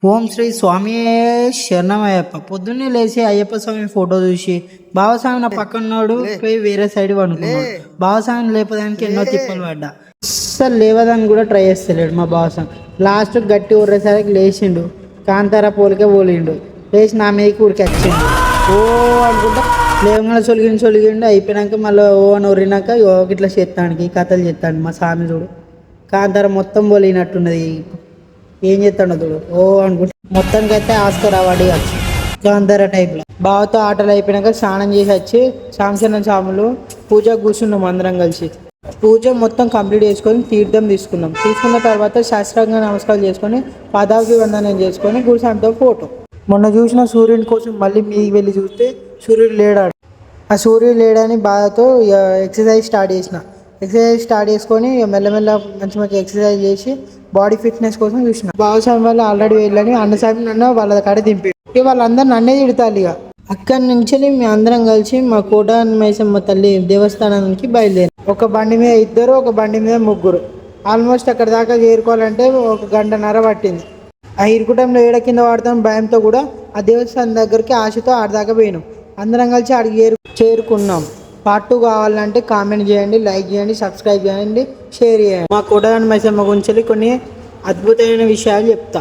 ఓం శ్రీ స్వామి శరణమయ్యప్ప. పొద్దున్నే లేచి అయ్యప్ప స్వామి ఫోటో చూసి బావస్వామి నా పక్కన్నాడు పోయి వేరే సైడ్ పడుకున్నాడు. బావస్వామిని లేపడానికి ఎన్నో తిప్పలు పడ్డా, అస్సలు లేవదాన్ని కూడా ట్రై చేస్తలేడు మా బావస్వామి. లాస్ట్ గట్టి ఊరేసరికి లేచిండు, కాంతారా పోలికే పోలిండు, లేచి నా మీదకి ఊరికి వచ్చిండు. ఓ అనుకుంటా లేవగానే సొలిగిండు. అయిపోయినాక మళ్ళీ ఓ అని ఊరినాక ఇట్లా చేస్తానికి కథలు చెప్తాడు మా స్వామి. చూడు కాంతార మొత్తం పోలినట్టున్నది, ఏం చేస్తాడు చూడు ఓ అనుకుంటా. మొత్తానికి అయితే ఆస్కర్ అవార్డు ఇవ్వచ్చు గాంధార టైప్లో. బావతో ఆటలు అయిపోయినాక స్నానం చేసి వచ్చి సాంసన సాములు పూజ కూర్చున్నాం అందరం కలిసి. పూజ మొత్తం కంప్లీట్ చేసుకొని తీర్థం తీసుకున్న తర్వాత శాస్త్రంగా నమస్కారం చేసుకొని పాదాభి వందనం చేసుకొని గురుసామితో ఫోటో. మొన్న చూసిన సూర్యుని కోసం మళ్ళీ మీదికి వెళ్ళి చూస్తే సూర్యుడు లేడాడు. ఆ సూర్యుడు లేడని బాధతో ఎక్సర్సైజ్ స్టార్ట్ చేసుకొని మెల్లమెల్ల మంచి ఎక్సర్సైజ్ చేసి బాడీ ఫిట్నెస్ కోసం చూసిన. బావస్వామి వాళ్ళు ఆల్రెడీ వెళ్ళని అన్నస్వామి నన్ను వాళ్ళ కాడ దింపి వాళ్ళందరూ నన్నే తిడతారు. ఇక అక్కడి నుంచి మేము అందరం కలిసి మా కోట మైసమ్మ తల్లి దేవస్థానానికి బయలుదేరి ఒక బండి మీద ఇద్దరు, ఒక బండి మీద ముగ్గురు. ఆల్మోస్ట్ అక్కడ దాకా చేరుకోవాలంటే 1.5 గంట పట్టింది. ఆ ఇరుకుటంలో ఏడ కింద వాడతాం భయంతో కూడా ఆ దేవస్థానం దగ్గరికి ఆశతో ఆడదాకా పోయినాం. అందరం కలిసి ఆడికి చేరుకున్నాం. పార్ట్ 2 కావాలంటే కామెంట్ చేయండి, లైక్ చేయండి, సబ్స్క్రైబ్ చేయండి, షేర్ చేయండి. మా కోటగాని మైసమ్మ గురించి కొన్ని అద్భుతమైన విషయాలు చెప్తా.